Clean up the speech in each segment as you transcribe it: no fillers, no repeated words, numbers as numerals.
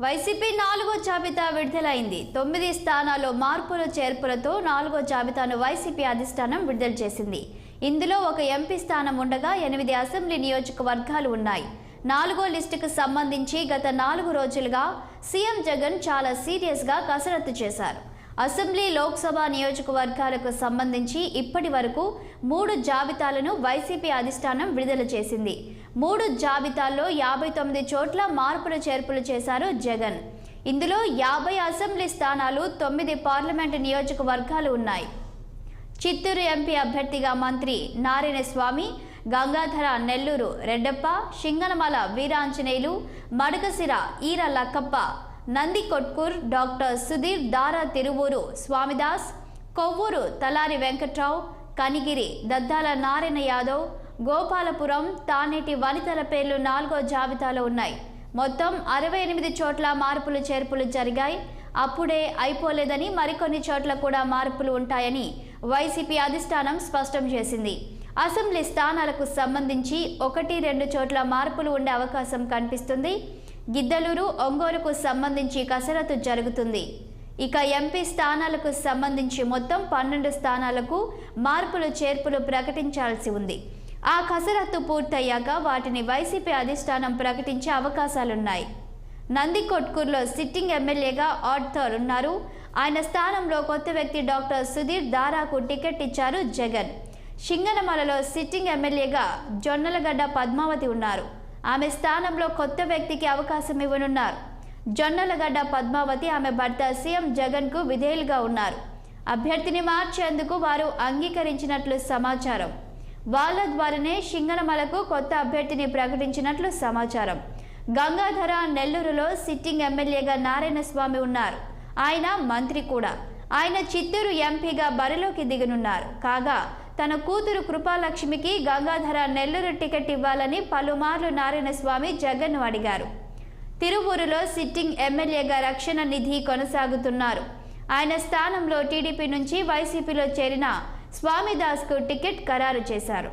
YCP 4వ జాబితా విడుదలైంది. 9 స్థానాల్లో మార్పులు చేర్పులతో 4వ జాబితాను వైసీపీ అధిష్టానం విడుదల చేసింది. ఇందులో ఒక ఎంపీ స్థానం ఉండగా 8 అసెంబ్లీ నియోజకవర్గాలు ఉన్నాయి. 4వ లిస్టుకు సంబంధించి గత 4 రోజులుగా సీఎం జగన్ చాలా సీరియస్గా కసరత్తు చేశారు. అసెంబ్లీ లోక్సభ నియోజకవర్గాలకు సంబంధించి ఇప్పటి వరకు 3 జాబితాలను వైసీపీ అధిష్టానం విడుదల చేసింది. 3 జాబితాల్లో 59 చోట్ల మార్పులు చేర్పులు చేశారు జగన్. ఇందులో 50 అసెంబ్లీ స్థానాలు, 9 పార్లమెంటు నియోజకవర్గాలు ఉన్నాయి. చిత్తూరు ఎంపీ అభ్యర్థిగా మంత్రి నారాయణ స్వామి, గంగాధర నెల్లూరు రెడ్డప్ప, సింగనమల వీరాంజనేయులు, మడకసిర ఈర లక్కప్ప, నందికొట్కూర్ డాక్టర్ సుధీర్ దారా తిరువూరు స్వామిదాస్, కొవ్వూరు తలారి వెంకట్రావు, కనిగిరి దద్దాల నారాయణ యాదవ్, గోపాలపురం తానేటి వనితల పేర్లు 4వ జాబితాలో ఉన్నాయి. మొత్తం 68 చోట్ల మార్పులు చేర్పులు జరిగాయి. అప్పుడే అయిపోలేదని మరికొన్ని చోట్ల కూడా మార్పులు ఉంటాయని వైసీపీ అధిష్టానం స్పష్టం చేసింది. అసెంబ్లీ స్థానాలకు సంబంధించి 1-2 చోట్ల మార్పులు ఉండే అవకాశం కనిపిస్తుంది. గిద్దలూరు, ఒంగోలుకు సంబంధించి కసరత్తు జరుగుతుంది. ఇక ఎంపీ స్థానాలకు సంబంధించి మొత్తం 12 స్థానాలకు మార్పులు చేర్పులు ప్రకటించాల్సి ఉంది. ఆ కసరత్తు పూర్తయ్యాక వాటిని వైసీపీ అధిష్టానం ప్రకటించే అవకాశాలున్నాయి. నందికొట్కూరులో సిట్టింగ్ ఎమ్మెల్యేగా ఆర్థర్ ఉన్నారు. ఆయన స్థానంలో కొత్త వ్యక్తి డాక్టర్ సుధీర్ దారాకు టికెట్ ఇచ్చారు జగన్. సింగనమలలో సిట్టింగ్ ఎమ్మెల్యేగా జొన్నలగడ్డ పద్మావతి ఉన్నారు. ఆమె స్థానంలో కొత్త వ్యక్తికి అవకాశం ఇవ్వనున్నారు. జొన్నలగడ్డ పద్మావతి ఆమె భర్త సీఎం జగన్కు విధేయులుగా ఉన్నారు. అభ్యర్థిని మార్చేందుకు వారు అంగీకరించినట్లు సమాచారం. వాళ్ళ ద్వారానే సింగనమలకు కొత్త అభ్యర్థిని ప్రకటించినట్లు సమాచారం. గంగాధర నెల్లూరులో సిట్టింగ్ ఎమ్మెల్యేగా నారాయణ స్వామి ఉన్నారు. ఆయన మంత్రి కూడా. ఆయన చిత్తూరు ఎంపీగా బరిలోకి దిగనున్నారు. కాగా తన కూతురు కృపాలక్ష్మికి గంగాధర నెల్లూరు టికెట్ ఇవ్వాలని పలుమార్లు నారాయణ స్వామి జగన్ను అడిగారు. తిరువూరులో సిట్టింగ్ ఎమ్మెల్యేగా రక్షణ నిధి కొనసాగుతున్నారు. ఆయన స్థానంలో టీడీపీ నుంచి వైసీపీలో చేరిన స్వామిదాస్కు టికెట్ ఖరారు చేశారు.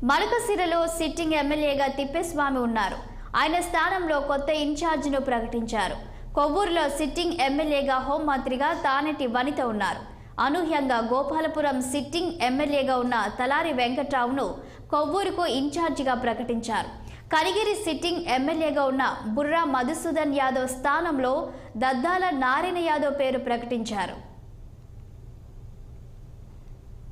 మడకసిరలో సిట్టింగ్ ఎమ్మెల్యేగా తిప్పేస్వామి ఉన్నారు. ఆయన స్థానంలో కొత్త ఇన్ఛార్జిను ప్రకటించారు. కొవ్వూరులో సిట్టింగ్ ఎమ్మెల్యేగా హోంమంత్రిగా తానేటి వనిత ఉన్నారు. అనూహ్యంగా గోపాలపురం సిట్టింగ్ ఎమ్మెల్యేగా ఉన్న తలారి వెంకట్రావును కొవ్వూరుకు ఇన్ఛార్జిగా ప్రకటించారు. కనిగిరి సిట్టింగ్ ఎమ్మెల్యేగా ఉన్న బుర్రా మధుసూదన్ యాదవ్ స్థానంలో దద్దాల నారాయణ యాదవ్ పేరు ప్రకటించారు.